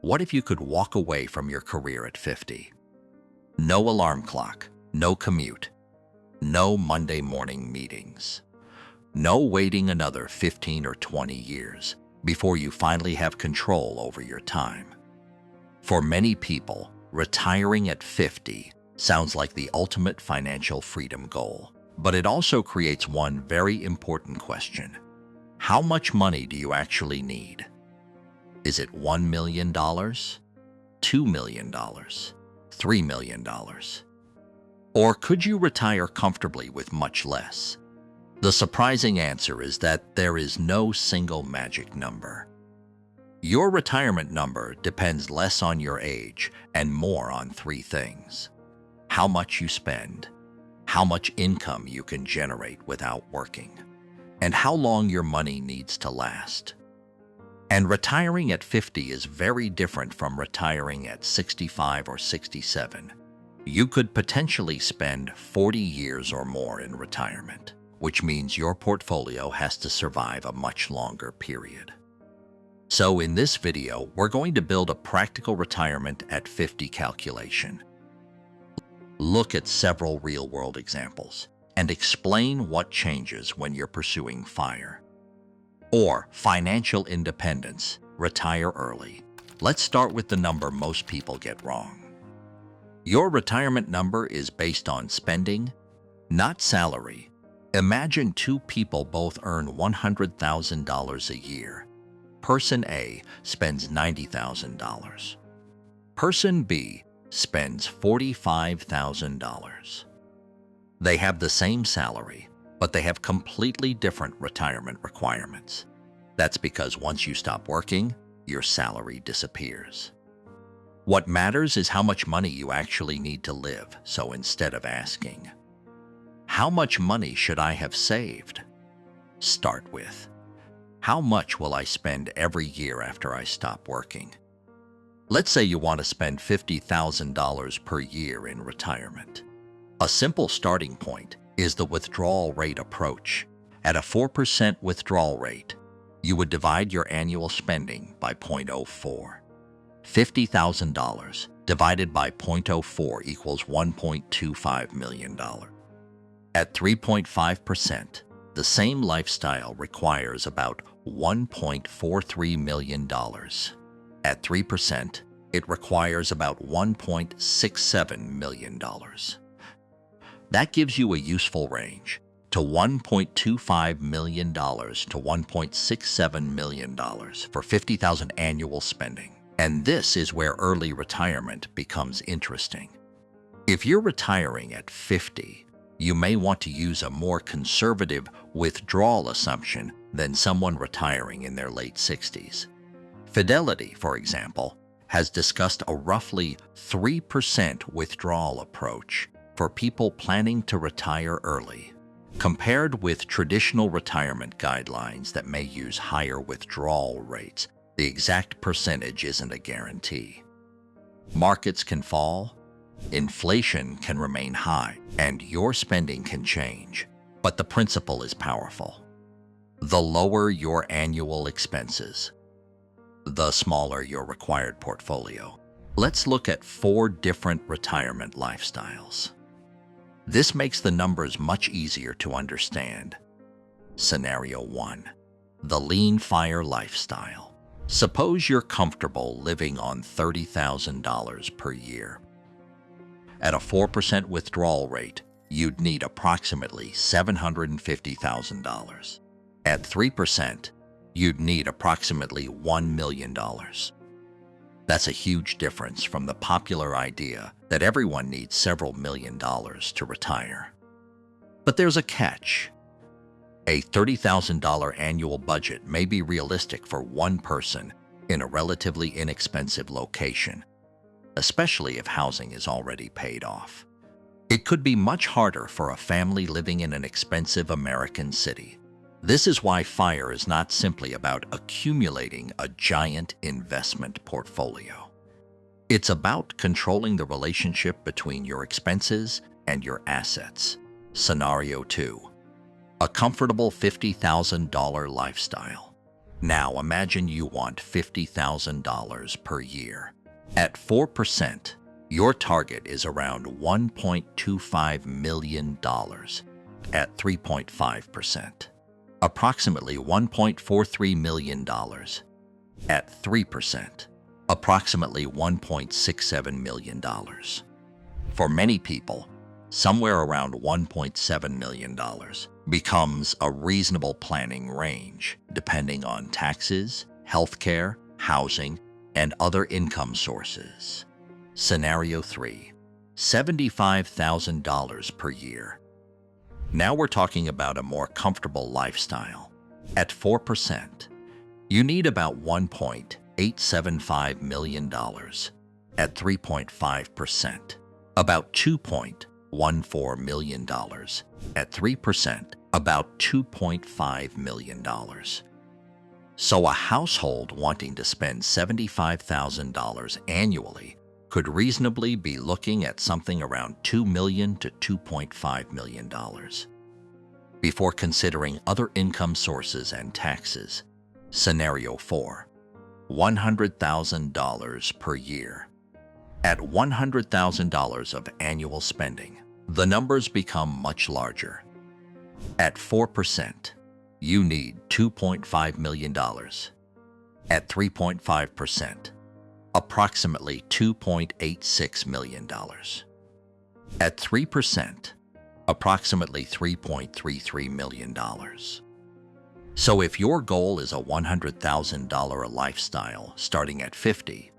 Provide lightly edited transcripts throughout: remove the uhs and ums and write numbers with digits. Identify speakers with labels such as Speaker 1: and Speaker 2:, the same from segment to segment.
Speaker 1: What if you could walk away from your career at 50? No alarm clock, no commute, no Monday morning meetings, no waiting another 15 or 20 years before you finally have control over your time. For many people, retiring at 50 sounds like the ultimate financial freedom goal, but it also creates one very important question. How much money do you actually need? Is it $1 million, $2 million, $3 million? Or could you retire comfortably with much less? The surprising answer is that there is no single magic number. Your retirement number depends less on your age and more on three things: how much you spend, how much income you can generate without working, and how long your money needs to last. And retiring at 50 is very different from retiring at 65 or 67. You could potentially spend 40 years or more in retirement, which means your portfolio has to survive a much longer period. So in this video, we're going to build a practical retirement at 50 calculation. Look at several real-world examples and explain what changes when you're pursuing FIRE. Or financial independence, retire early. Let's start with the number most people get wrong. Your retirement number is based on spending, not salary. Imagine two people both earn $100,000 a year. Person A spends $90,000. Person B spends $45,000. They have the same salary, but they have completely different retirement requirements. That's because once you stop working, your salary disappears. What matters is how much money you actually need to live. So instead of asking, how much money should I have saved? Start with, how much will I spend every year after I stop working? Let's say you want to spend $50,000 per year in retirement. A simple starting point is the withdrawal rate approach. At a 4% withdrawal rate, you would divide your annual spending by 0.04. $50,000 divided by 0.04 equals $1.25 million. At 3.5%, the same lifestyle requires about $1.43 million. At 3%, it requires about $1.67 million. That gives you a useful range to $1.25 million to $1.67 million for $50,000 annual spending. And this is where early retirement becomes interesting. If you're retiring at 50, you may want to use a more conservative withdrawal assumption than someone retiring in their late 60s. Fidelity, for example, has discussed a roughly 3% withdrawal approach for people planning to retire early. Compared with traditional retirement guidelines that may use higher withdrawal rates, the exact percentage isn't a guarantee. Markets can fall, inflation can remain high, and your spending can change, but the principle is powerful. The lower your annual expenses, the smaller your required portfolio. Let's look at 4 different retirement lifestyles. This makes the numbers much easier to understand. Scenario 1. The lean FIRE lifestyle. Suppose you're comfortable living on $30,000 per year. At a 4% withdrawal rate, you'd need approximately $750,000. At 3%, you'd need approximately $1 million. That's a huge difference from the popular idea that everyone needs several $1,000,000 to retire. But there's a catch. A $30,000 annual budget may be realistic for one person in a relatively inexpensive location, especially if housing is already paid off. It could be much harder for a family living in an expensive American city. This is why FIRE is not simply about accumulating a giant investment portfolio. It's about controlling the relationship between your expenses and your assets. Scenario 2. A comfortable $50,000 lifestyle. Now imagine you want $50,000 per year. At 4%, your target is around $1.25 million. At 3.5%, approximately $1.43 million. At 3%, approximately $1.67 million. For many people, somewhere around $1.7 million becomes a reasonable planning range, depending on taxes, healthcare, housing, and other income sources. Scenario 3, $75,000 per year. Now we're talking about a more comfortable lifestyle. At 4%, you need about $1.875 million. At 3.5%, about $2.14 million. At 3%, about $2.5 million. So a household wanting to spend $75,000 annually could reasonably be looking at something around $2 million to $2.5 million. Before considering other income sources and taxes. Scenario 4, $100,000 per year. At $100,000 of annual spending, the numbers become much larger. At 4%, you need $2.5 million. At 3.5%, approximately $2.86 million. At 3%, approximately $3.33 million. So if your goal is a $100,000 lifestyle starting at 50,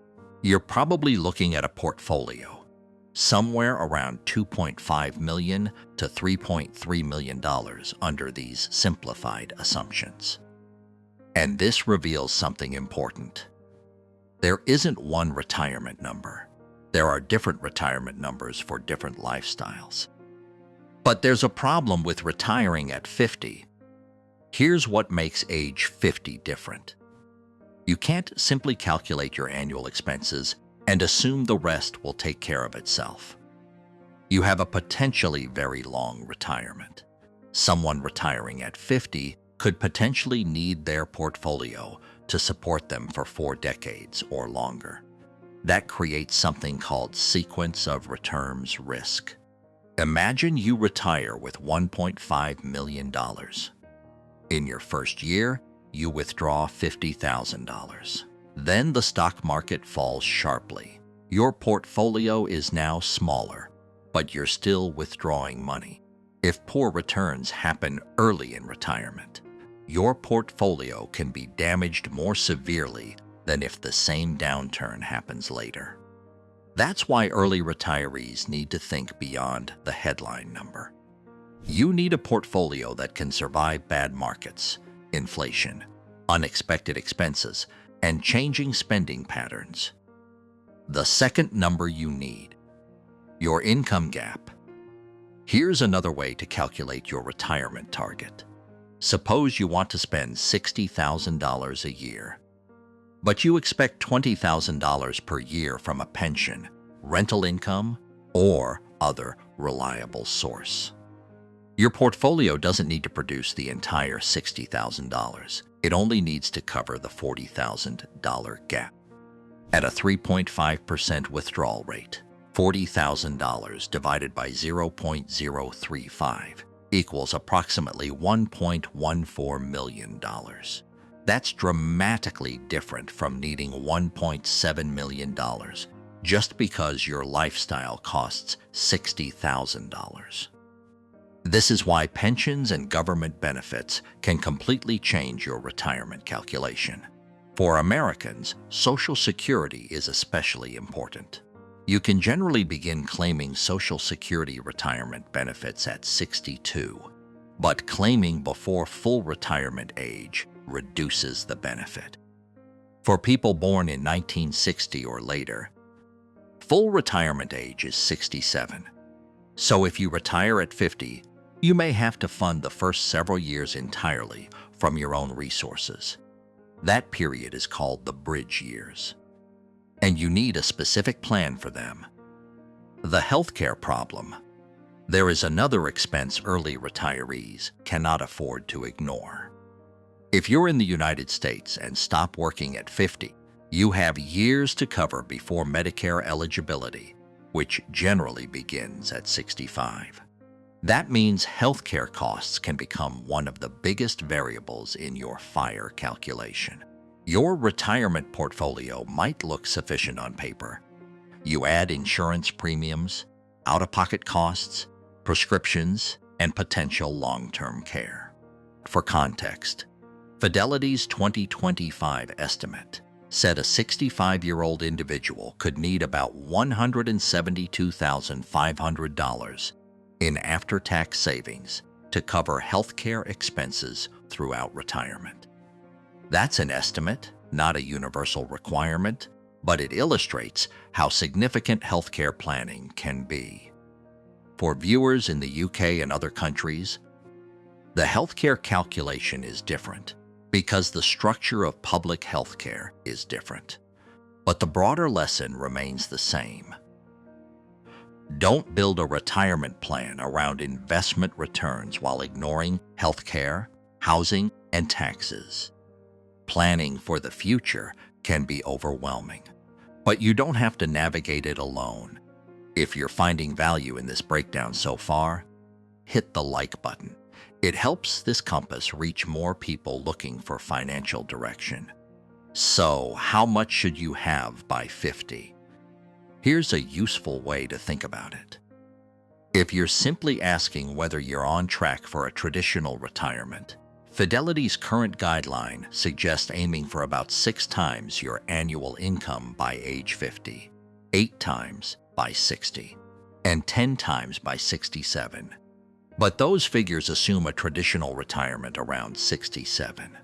Speaker 1: you're probably looking at a portfolio somewhere around $2.5 million to $3.3 million under these simplified assumptions. And this reveals something important. There isn't one retirement number. There are different retirement numbers for different lifestyles. But there's a problem with retiring at 50. Here's what makes age 50 different. You can't simply calculate your annual expenses and assume the rest will take care of itself. You have a potentially very long retirement. Someone retiring at 50 could potentially need their portfolio to support them for 4 decades or longer. That creates something called sequence of returns risk. Imagine you retire with $1.5 million. In your first year, you withdraw $50,000. Then the stock market falls sharply. Your portfolio is now smaller, but you're still withdrawing money. If poor returns happen early in retirement, your portfolio can be damaged more severely than if the same downturn happens later. That's why early retirees need to think beyond the headline number. You need a portfolio that can survive bad markets, inflation, unexpected expenses, and changing spending patterns. The second number you need, your income gap. Here's another way to calculate your retirement target. Suppose you want to spend $60,000 a year, but you expect $20,000 per year from a pension, rental income, or other reliable source. Your portfolio doesn't need to produce the entire $60,000. It only needs to cover the $40,000 gap. At a 3.5% withdrawal rate, $40,000 divided by 0.035 equals approximately $1.14 million. That's dramatically different from needing $1.7 million just because your lifestyle costs $60,000. This is why pensions and government benefits can completely change your retirement calculation. For Americans, Social Security is especially important. You can generally begin claiming Social Security retirement benefits at 62, but claiming before full retirement age reduces the benefit. For people born in 1960 or later, full retirement age is 67. So if you retire at 50, you may have to fund the first several years entirely from your own resources. That period is called the bridge years, and you need a specific plan for them. The healthcare problem. There is another expense early retirees cannot afford to ignore. If you're in the United States and stop working at 50, you have years to cover before Medicare eligibility, which generally begins at 65. That means healthcare costs can become one of the biggest variables in your FIRE calculation. Your retirement portfolio might look sufficient on paper. You add insurance premiums, out-of-pocket costs, prescriptions, and potential long-term care. For context, Fidelity's 2025 estimate said a 65-year-old individual could need about $172,500 in after-tax savings to cover healthcare expenses throughout retirement. That's an estimate, not a universal requirement, but it illustrates how significant healthcare planning can be. For viewers in the UK and other countries, the healthcare calculation is different because the structure of public healthcare is different. But the broader lesson remains the same. Don't build a retirement plan around investment returns while ignoring healthcare, housing, and taxes. Planning for the future can be overwhelming, but you don't have to navigate it alone. If you're finding value in this breakdown so far, hit the like button. It helps this compass reach more people looking for financial direction. So, how much should you have by 50? Here's a useful way to think about it. If you're simply asking whether you're on track for a traditional retirement, Fidelity's current guideline suggests aiming for about 6 times your annual income by age 50, 8 times by 60, and 10 times by 67. But those figures assume a traditional retirement around 67,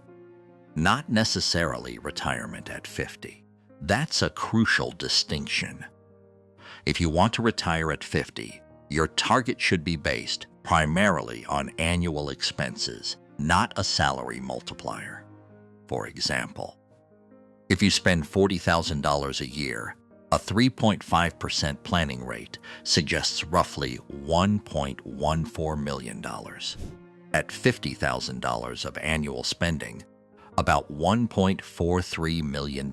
Speaker 1: not necessarily retirement at 50. That's a crucial distinction. If you want to retire at 50, your target should be based primarily on annual expenses, not a salary multiplier. For example, if you spend $40,000 a year, a 3.5% planning rate suggests roughly $1.14 million. At $50,000 of annual spending, about $1.43 million.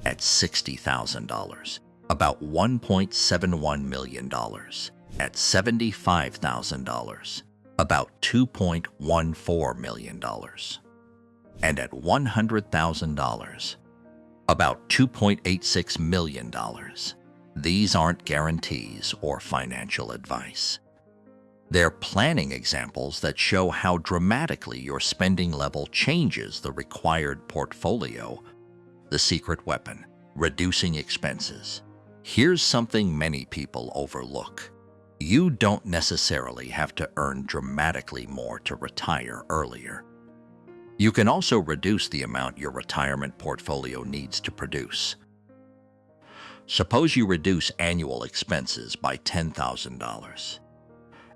Speaker 1: At $60,000, about $1.71 million. At $75,000, about $2.14 million. And at $100,000, about $2.86 million. These aren't guarantees or financial advice. They're planning examples that show how dramatically your spending level changes the required portfolio, the secret weapon, reducing expenses. Here's something many people overlook. You don't necessarily have to earn dramatically more to retire earlier. You can also reduce the amount your retirement portfolio needs to produce. Suppose you reduce annual expenses by $10,000.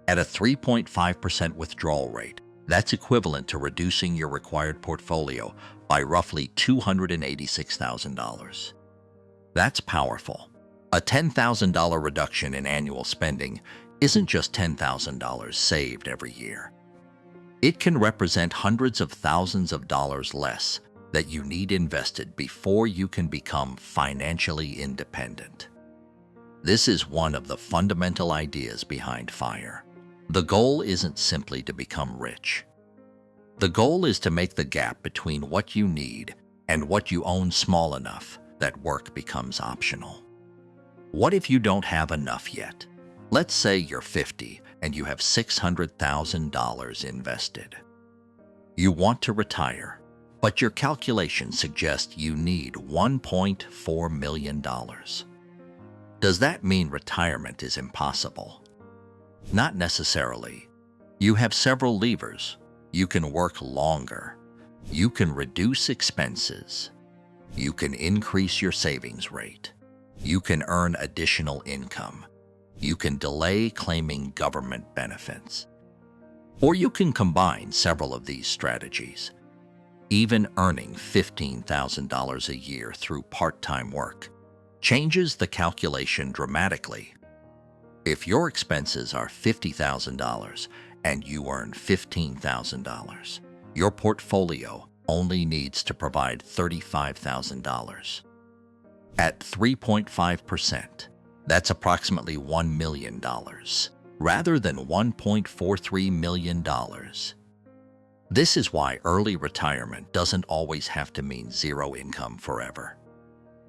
Speaker 1: At a 3.5% withdrawal rate, that's equivalent to reducing your required portfolio by roughly $286,000. That's powerful. A $10,000 reduction in annual spending isn't just $10,000 saved every year. It can represent hundreds of thousands of dollars less that you need invested before you can become financially independent. This is one of the fundamental ideas behind FIRE. The goal isn't simply to become rich. The goal is to make the gap between what you need and what you own small enough that work becomes optional. What if you don't have enough yet? Let's say you're 50 and you have $600,000 invested. You want to retire, but your calculations suggest you need $1.4 million. Does that mean retirement is impossible? Not necessarily. You have several levers. You can work longer. You can reduce expenses. You can increase your savings rate. You can earn additional income. You can delay claiming government benefits. Or you can combine several of these strategies. Even earning $15,000 a year through part-time work changes the calculation dramatically. If your expenses are $50,000 and you earn $15,000, your portfolio only needs to provide $35,000. At 3.5%, that's approximately $1 million, rather than $1.43 million. This is why early retirement doesn't always have to mean zero income forever.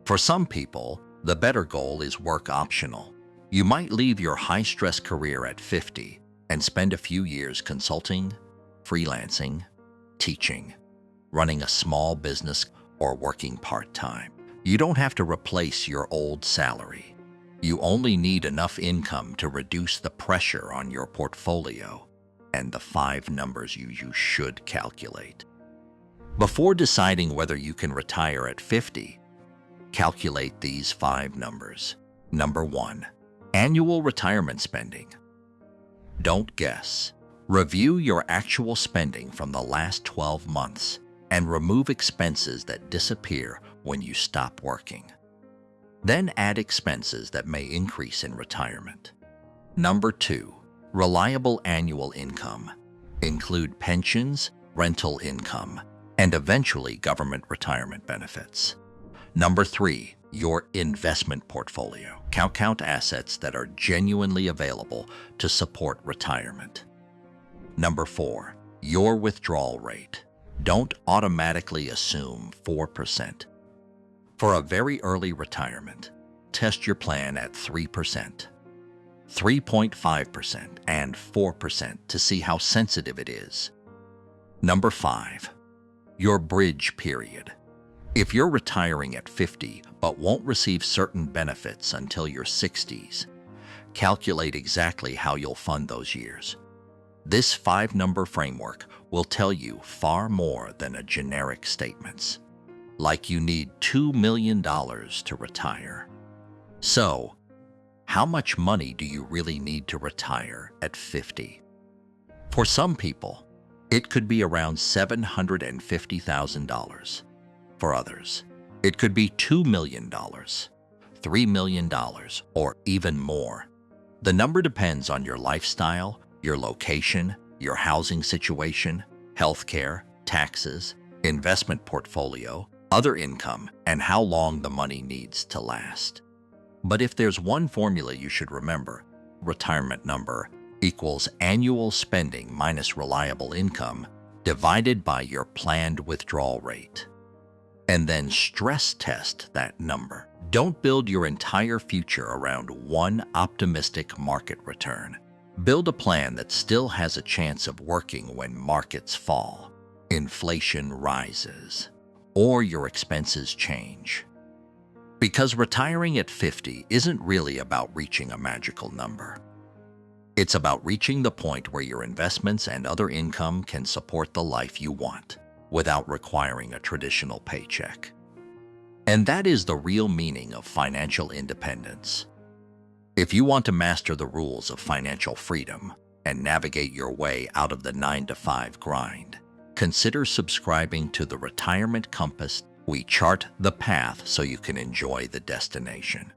Speaker 1: For some people, the better goal is work optional. You might leave your high-stress career at 50 and spend a few years consulting, freelancing, teaching, running a small business, or working part-time. You don't have to replace your old salary. You only need enough income to reduce the pressure on your portfolio and the 5 numbers you should calculate. Before deciding whether you can retire at 50, calculate these 5 numbers. Number 1, annual retirement spending. Don't guess. Review your actual spending from the last 12 months and remove expenses that disappear when you stop working. Then add expenses that may increase in retirement. Number 2, reliable annual income. Include pensions, rental income, and eventually government retirement benefits. Number 3, your investment portfolio. Count assets that are genuinely available to support retirement. Number 4, your withdrawal rate. Don't automatically assume 4%. For a very early retirement, test your plan at 3%, 3.5%, and 4% to see how sensitive it is. Number 5, your bridge period. If you're retiring at 50 but won't receive certain benefits until your 60s, calculate exactly how you'll fund those years. This 5-number framework will tell you far more than a generic statements, like you need $2 million to retire. So, how much money do you really need to retire at 50? For some people, it could be around $750,000. For others, it could be $2 million, $3 million, or even more. The number depends on your lifestyle, your location, your housing situation, healthcare, taxes, investment portfolio, other income, and how long the money needs to last. But if there's one formula you should remember, retirement number equals annual spending minus reliable income divided by your planned withdrawal rate. And then stress test that number. Don't build your entire future around one optimistic market return. Build a plan that still has a chance of working when markets fall, inflation rises, or your expenses change. Because retiring at 50 isn't really about reaching a magical number. It's about reaching the point where your investments and other income can support the life you want without requiring a traditional paycheck. And that is the real meaning of financial independence. If you want to master the rules of financial freedom and navigate your way out of the 9-to-5 grind, consider subscribing to the Retirement Compass. We chart the path so you can enjoy the destination.